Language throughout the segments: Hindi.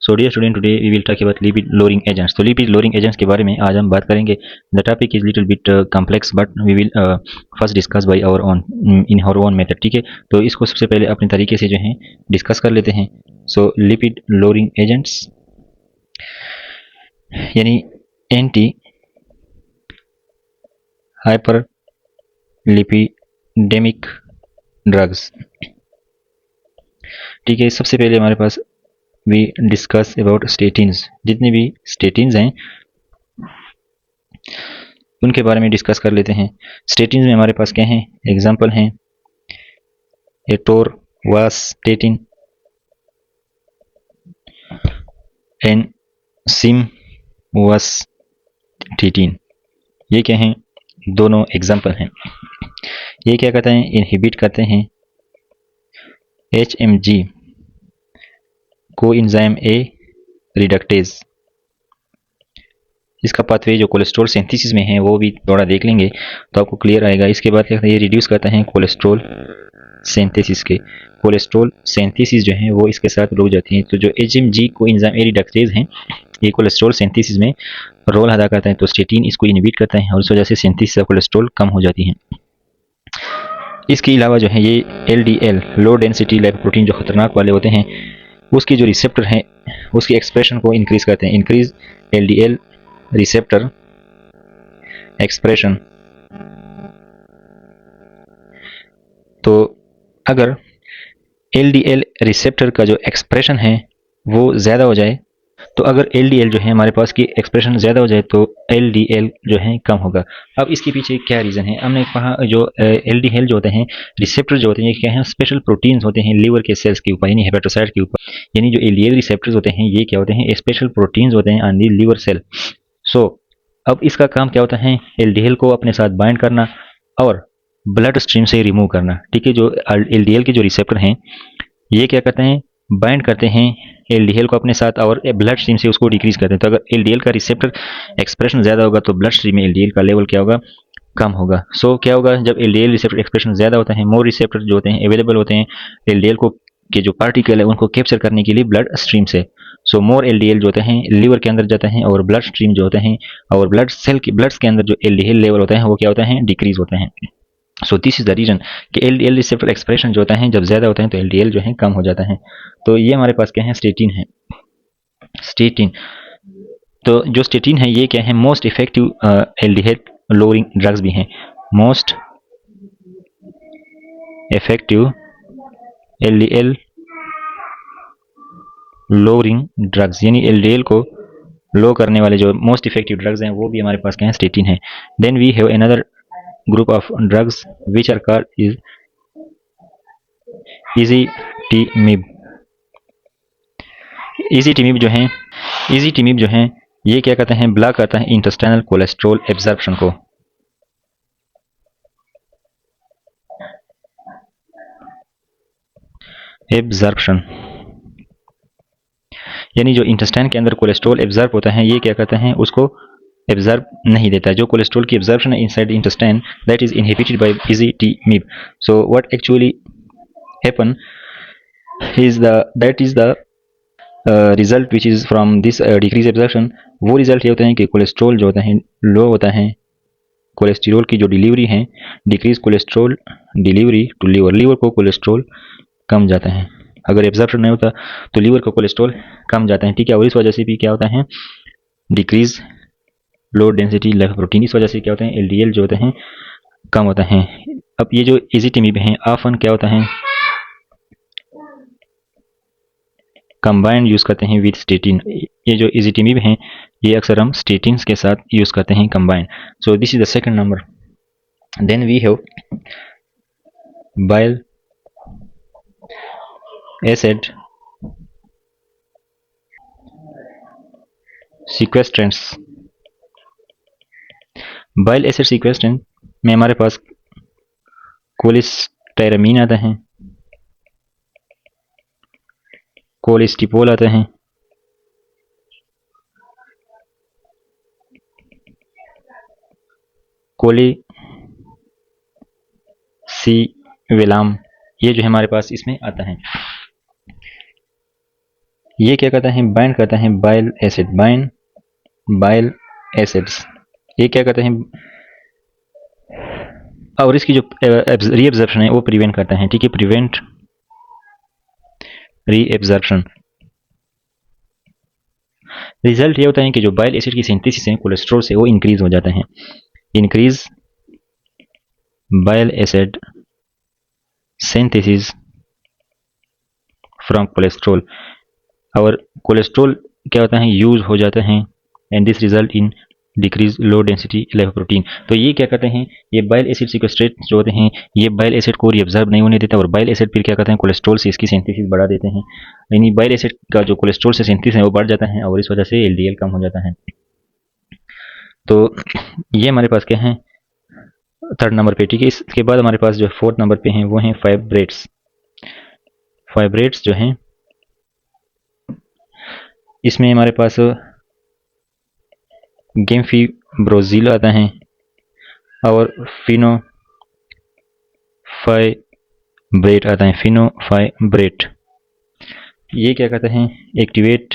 So dear student, today we will talk about lipid lowering agents. तो लिपिड लोअरिंग एजेंट्स के बारे में आज हम बात करेंगे। The topic is little bit complex but we will first discuss by our own in our own method. ठीक है, तो इसको सबसे पहले अपने तरीके से जो है डिस्कस कर लेते हैं। सो लिपिड लोअरिंग एजेंट्स यानी एंटी हाइपर लिपिडेमिक ड्रग्स। ठीक है, सबसे पहले हमारे पास वी डिस्कस अबाउट स्टेटिन्स। जितने भी स्टेटिन्स हैं उनके बारे में डिस्कस कर लेते हैं। स्टेटिन्स में हमारे पास क्या हैं, एग्जाम्पल हैं एटोरवास्टेटिन एंड सिमवास्टेटिन। ये क्या हैं, दोनों एग्जाम्पल हैं। ये क्या करते हैं, इनहिबिट करते हैं HMG कोएंजाइम ए रिडक्टेज। इसका पाथवे जो कोलेस्ट्रॉल सिंथेसिस में है वो भी थोड़ा देख लेंगे तो आपको क्लियर आएगा। इसके बाद क्या करते हैं, ये रिड्यूस करते हैं कोलेस्ट्रॉल सिंथेसिस के। कोलेस्ट्रॉल सिंथेसिस जो है वो इसके साथ रुक जाती है। तो जो HMG कोएंजाइम ए रिडक्टेज हैं ये कोलेस्ट्रॉल सिंथेसिस में रोल अदा करता है। तो स्टेटिन इसको इनहिबिट करता है और इस वजह से सिंथेसिस ऑफ कोलेस्ट्रॉल कम हो जाती है। इसके अलावा जो है ये LDL लो डेंसिटी लिपोप्रोटीन जो खतरनाक वाले होते हैं उसके जो रिसेप्टर हैं उसकी एक्सप्रेशन को इंक्रीज करते हैं। Increase LDL receptor expression. तो अगर LDL रिसेप्टर का जो एक्सप्रेशन है वो ज़्यादा हो जाए, तो अगर LDL जो है हमारे पास की एक्सप्रेशन ज़्यादा हो जाए तो LDL जो है कम होगा। अब इसके पीछे क्या रीज़न है, हमने कहा जो LDL जो होते हैं रिसेप्टर जो होते हैं ये क्या है, स्पेशल प्रोटीन्स होते हैं लीवर के सेल्स के ऊपर यानी हेपेटोसाइट के ऊपर। यानी जो LDL रिसेप्टर्स होते हैं ये क्या होते हैं, स्पेशल प्रोटीन्स होते हैं ऑन दी लीवर सेल। सो अब इसका काम क्या होता है, LDL को अपने साथ बाइंड करना और ब्लड स्ट्रीम से रिमूव करना। ठीक है, जो LDL के जो रिसेप्टर हैं ये क्या करते हैं, बाइंड करते हैं LDL को अपने साथ और ब्लड स्ट्रीम से उसको डिक्रीज करते हैं। तो अगर LDL का रिसेप्टर एक्सप्रेशन ज़्यादा होगा तो ब्लड स्ट्रीम में LDL का लेवल क्या होगा, कम होगा। सो क्या होगा, जब LDL रिसेप्टर एक्सप्रेशन ज़्यादा होता है, मोर रिसेप्टर जो होते हैं अवेलेबल होते हैं LDL को के जो पार्टिकल है उनको कैप्चर करने के लिए ब्लड स्ट्रीम से। सो मोर LDL जो होते हैं लीवर के अंदर जाते हैं और ब्लड स्ट्रीम जो होते हैं और ब्लड सेल के ब्लड्स के अंदर जो LDL लेवल होता है वो क्या होता है, डिक्रीज होते हैं। So this is the reason कि LDL रिसेप्टर एक्सप्रेशन जो होता है जब ज़्यादा होता है तो LDL जो है कम हो जाता है। तो ये हमारे पास क्या है, स्टेटिन है। स्टेटिन, तो जो स्टेटिन है ये क्या है, most effective LDL lowering drugs भी हैं। Most effective LDL lowering drugs यानी LDL को लो करने वाले जो मोस्ट इफेक्टिव ड्रग्स हैं वो भी हमारे पास क्या है, स्टेटिन है। Then we have another group of drugs which are called is ezetimibe. Ezetimibe जो है ये क्या करते हैं, ब्लॉक करता है इंटेस्टाइनल कोलेस्ट्रॉल एब्जॉर्प्शन को। एब्जॉर्प्शन यानी जो इंटेस्टाइन के अंदर कोलेस्ट्रॉल एब्जॉर्ब होता है ये क्या करता है, उसको एब्जॉर्ब नहीं देता है। जो कोलेस्ट्रॉल की एब्जॉर्प्शन है inside intestine that is inhibited by ezetimibe. So what actually happen is the result which is from this decrease absorption. वो रिजल्ट ये होता है कि कोलेस्ट्रॉल जो होता है लो होता है, कोलेस्ट्रॉल की जो डिलीवरी है decrease cholesterol delivery to liver. Liver को कोलेस्ट्रॉल कम जाता है, अगर एब्जॉर्प्शन नहीं होता तो लीवर को कोलेस्ट्रॉल कम जाता है। ठीक है, और इस वजह से भी क्या होता है, डिक्रीज लो डेंसिटी लिपोप्रोटीन। इस वजह से क्या होता है, LDL जो होते हैं कम होता है। अब ये जो इजीटिमिब है ऑफन क्या होता है, कंबाइंड यूज़ करते हैं विद स्टेटिन। ये जो इजीटिमिब हैं ये अक्सर हम स्टेटिन्स के साथ यूज़ करते हैं combined. So this is the second number. Then we have bile acid sequestrants. Bile acid sequestrant में हमारे पास कोलिस्टेरामीन आता है, कोलेस्टिपोल आता है, कोलिसिविलाम, ये जो है हमारे पास इसमें आता है। ये क्या करता है, बाइंड करता है bile acid, bind bile acids. ये क्या करता है, और इसकी जो रीएब्जॉर्प्शन है वो प्रिवेंट करता है, ठीक है, प्रिवेंट रीएब्जॉर्प्शन। रिजल्ट ये होता है कि जो बाइल एसिड की सिंथेसिस है कोलेस्ट्रॉल से वो इंक्रीज हो जाता है, increase bile acid synthesis from cholesterol. और कोलेस्ट्रॉल क्या होता है, यूज हो जाता है, and this result in decrease low density lipoprotein. तो ये क्या करते हैं, ये बाइल एसिड सिक्वेस्ट्रेट जो होते हैं ये बाइल एसिड को रिअब्जॉर्ब नहीं होने देता, और बाइल एसिड फिर क्या करते हैं, कोलेस्ट्रॉल से इसकी सिंथेसिस बढ़ा देते हैं, यानी बाइल एसिड का जो कोलेस्ट्रॉल से सिंथेसिस है वो बढ़ जाता है और इस वजह से एलडीएल कम हो जाता है। तो ये हमारे पास क्या है, थर्ड नंबर पे, ठीक है। इसके बाद हमारे पास जो फोर्थ नंबर पे हैं वो हैं फाइब्रेट्स। फाइब्रेट्स जो हैं इसमें हमारे पास गेम्फीब्रोजिल आता है और फिनोफाइब्रेट आता है, फिनोफाइब्रेट। ये क्या कहते हैं, एक्टिवेट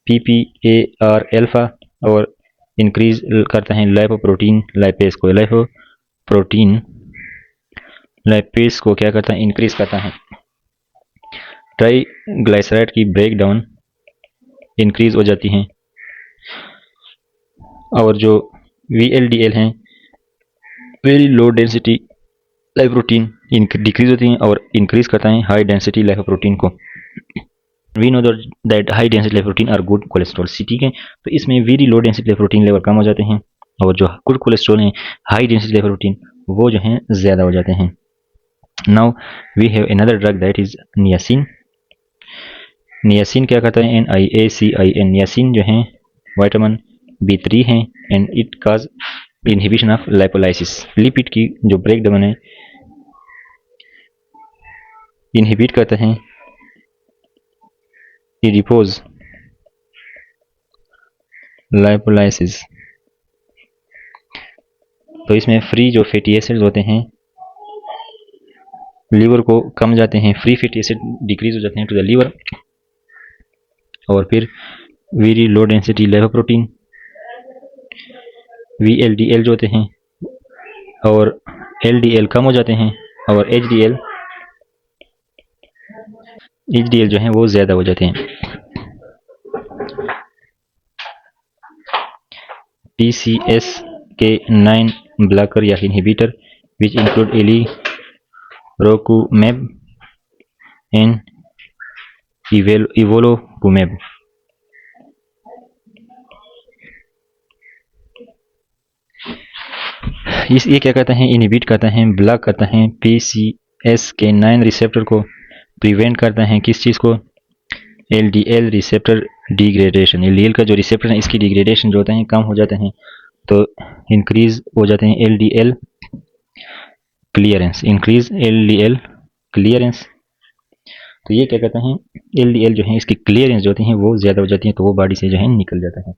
पीपीएआर एल्फा और इंक्रीज करता है लाइपोप्रोटीन लाइपेज को, लाइपोप्रोटीन लाइपेज को क्या करता है, इंक्रीज करता है। ट्राइग्लाइसराइड की ब्रेक डाउन इंक्रीज हो जाती हैं, और जो VLDL हैं very low density lipoprotein decrease होती हैं और इंक्रीज करता है हाई डेंसिटी लाइपोप्रोटीन को। We know that high density lipoprotein are good cholesterol, ठीक है। तो इसमें very low density lipoprotein level कम हो जाते हैं और जो गुड कोलेस्ट्रॉल हैं हाई डेंसिटी लाइपोप्रोटीन वो जो हैं ज़्यादा हो जाते हैं। Now we have another drug that is niacin. Niacin क्या करता है, NIACIN, नियासिन जो है विटामिन B3 है and it cause inhibition of lipolysis, lipid की जो ब्रेक डाउन है इनहिबिट करता है एडिपोज लाइपोलाइसिस। तो इसमें फ्री जो फैटी एसिड्स होते हैं लीवर को कम जाते हैं, फ्री फैटी एसिड डिक्रीज हो जाते हैं टू द लीवर, और फिर very low density lipoprotein VLDL जो होते हैं और LDL कम हो जाते हैं, और HDL जो हैं वो ज़्यादा हो जाते हैं। PCSK9 ब्लॉकर या इनहिबिटर विच इंक्लूड एलिरोकुमेब एंड इवोलोकुमेब। ये क्या करता है, इनहिबिट करता है, ब्लॉक करता है PCSK9 रिसेप्टर को, प्रिवेंट करता है किस चीज़ को, LDL रिसेप्टर डिग्रेडेशन। LDL का जो रिसेप्टर है इसकी डिग्रेडेशन जो होता है कम हो जाते हैं, तो इंक्रीज हो जाते हैं LDL clearance, increase LDL clearance. तो ये क्या कहते हैं, LDL जो है इसकी क्लियरेंस जो होती है वो ज़्यादा हो जाती है, तो वो बॉडी से जो है निकल जाता है।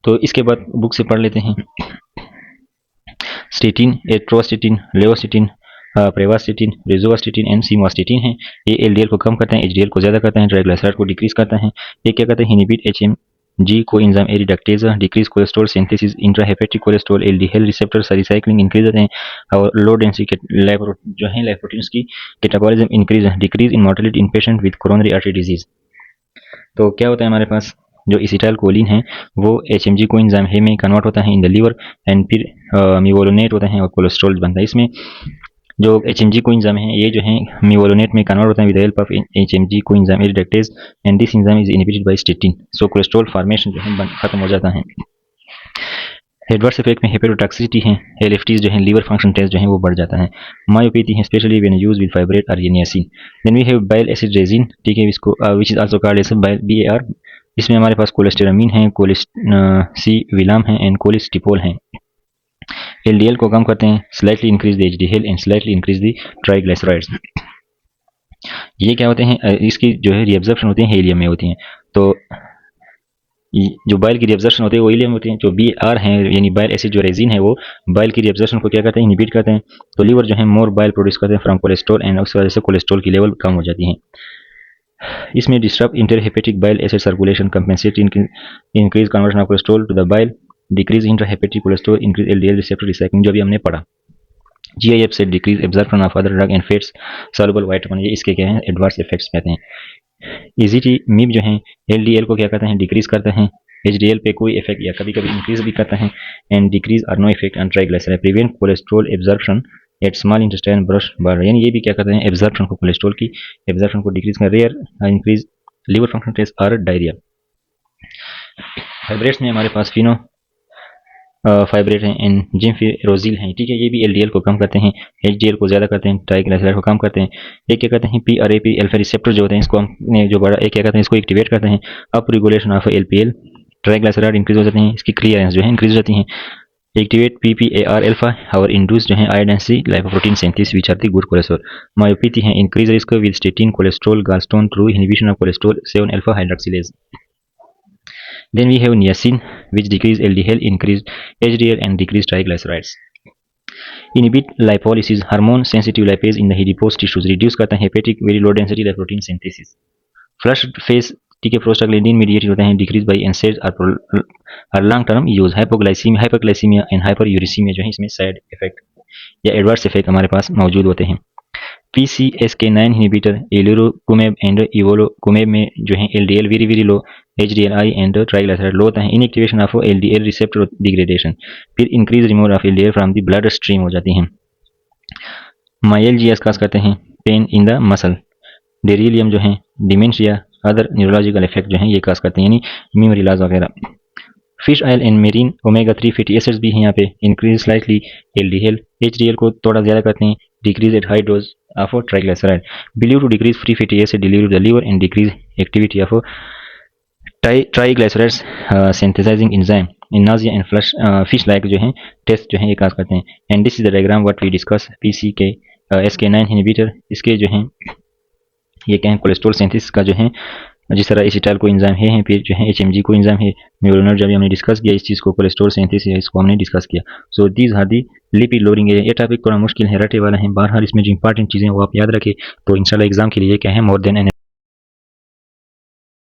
तो इसके बाद बुक से पढ़ लेते हैं। स्टेटिन, एट्रोस्टेटिन, लेवोस्टेटिन, प्रेवास्टेटिन, रिजोवास्टेटिन एंड सिमवास्टेटिन है। ये LDL को कम करता है, HDL को ज़्यादा करता है, ट्राइग्लिसराइड को डिक्रीज करता है। ये क्या करता है, inhibit HMG coenzyme A reductase, decrease cholesterol synthesis, intrahepatic cholesterol, LDL receptor recycling increase होते हैं, और लो डेंसिटी जो है लाइपोप्रोटीन्स की catabolism increase, decrease in mortality in patient with coronary artery disease. तो क्या होता है हमारे पास, जो एसिटाइल कोलिन है वो HMG कोएंजाइम ए में कन्वर्ट होता है इन द लीवर, एंड फिर मिवोलोनेट होता है और कोलेस्ट्रॉल बनता है। इसमें जो HMG कोएंजाइम है ये जो है मिवोलोनेट में कन्वर्ट होता है with the help of HMG coenzyme A reductase, and this enzyme is inhibited bye statin, so cholesterol formation जो है खत्म हो जाता है। एडवर्स इफेक्ट में हेपेटोटॉक्सिसिटी है, LFTs जो है लीवर फंक्शन टेस्ट जो है वो बढ़ जाता है। मायोपैथी है specially when used with fibrate और niacin. Then we have bile acid resin, ठीक है, इसको which is also called as BAR। इसमें हमारे पास कोलेस्टेरामिन है, कोलिस्टिविलाम है एंड कोलिस्टिपोल है। LDL को कम करते हैं, slightly increase the HDL and slightly increase the triglycerides. ये क्या होते हैं, इसकी जो है रिएब्जॉर्प्शन होती है हीलियम में होती हैं। तो जो बाइल की रिएब्जॉर्प्शन होती है वो हीलियम होती है। जो BAR है यानी बाइल एसिड जो रेजिन है वो बाइल की रिएब्जॉर्प्शन को क्या करते हैं, इनहिबिट करते हैं। तो लीवर जो है मोर बाइल प्रोड्यूस करते हैं फ्रॉम कोलेस्ट्रॉल, एंड उस वजह से कोलेस्ट्रॉल की लेवल कम हो जाती है। इसमें disturb enterohepatic bile acid circulation, compensate increase conversion of cholesterol to the bile, decrease enterohepatic cholesterol, increase LDL receptor recycling, जो भी हमने पढ़ा। GIF से decrease absorption of other drug and fats soluble vitamin, ये इसके क्या हैं एडवर्स इफेक्ट्स कहते हैं। इजीटीमिब जो है LDL को क्या करते हैं डिक्रीज करते हैं, HDL पे कोई इफेक्ट या कभी कभी इंक्रीज भी करता है, and decrease or no effect on triglyceride, prevent cholesterol absorption at small intestine brush bar, यानी ये भी क्या करते हैं एब्जॉर्प्शन को, कोलेस्ट्रॉल की एब्जॉर्प्शन को डिक्रीज कर, rare increase liver function test और डायरिया। फाइब्रेट्स में हमारे पास फिनो फाइब्रेट हैं, एंजिम फिरोजिल हैं, ठीक है, ये भी LDL को कम करते हैं, HDL को ज़्यादा करते हैं, ट्राइग्लिसराइड को कम करते हैं। एक क्या करते हैं PRAP अल्फा रिसेप्टर जो होते हैं, इसको हम जो बड़ा एक क्या करते हैं इसको एक्टिवेट करते हैं, up regulation of LPL, triglyceride increase हो जाते हैं, इसकी क्लियरेंस जो है इंक्रीज हो जाती है, एक्टिवेट PPAR अल्फा और इंड्यूस जो है iodine C glycoprotein synthesis which are the good cholesterol. Myopathy है increase risk with statin cholesterol gallstone through inhibition of cholesterol 7 alpha hydroxylase. Then we have niacin, which decrease LDL, increase HDL, and decrease triglycerides. Inhibit lipolysis, hormone sensitive lipase in the adipose tissues, reduce करता है hepatic very low density lipoprotein synthesis. Flushed face, ठीक है, प्रोस्टाग्लैंडिन मीडिएटेड होते हैं, डिक्रीज बाई NSAIDs और long term use. Hypoglycaemia and hyperuricemia जो है इसमें साइड इफेक्ट या एडवर्स इफेक्ट हमारे पास मौजूद होते हैं। PCSK9 इनहिबिटर एलिरोकुमेब एंड इवोलोकुमेब में जो है LDL very very low, HDL and triglyceride low होता है, inactivation of LDL receptor degradation, फिर increase removal of LDL from the blood stream हो जाती हैं। माइल्जियास काज करते हैं pain in the muscle, delirium जो है डिमेंशिया, अदर न्यूरोलॉजिकल इफेक्ट जो है ये काज करते हैं, यानी मेमोरी लॉस वगैरह। Fish oil and marine omega 3 fatty acids भी हैं यहाँ पे, इंक्रीज स्लाइटली LDL, HDL को थोड़ा ज़्यादा करते हैं, decrease at high dose of triglyceride, believe to decrease free fatty acid delivery to the liver and decrease activity of triglycerides synthesising enzyme in nausea and fish like जो है टेस्ट जो है ये काज करते हैं। And this is the diagram what we discuss PCSK9 inhibitor, इसके जो हैं ये क्या है कोलेस्ट्रॉल सिंथेसिस का जो है, जिस तरह एसिटाइल को एंजाइम है, फिर जो है HMG को एंजाइम है, न्यूरोनर जब हमने डिस्कस किया इस चीज़ को, कोलेस्ट्रॉल सिंथेसिस इसको हमने डिस्कस किया। So these are the lipid loading area. ये टॉपिक थोड़ा मुश्किल है, रटे वाला है, बाहर इसमें जो इंपॉर्टेंट चीज़ें वो आप याद रखें, तो इंशाल्लाह एग्जाम के लिए क्या है मोर देन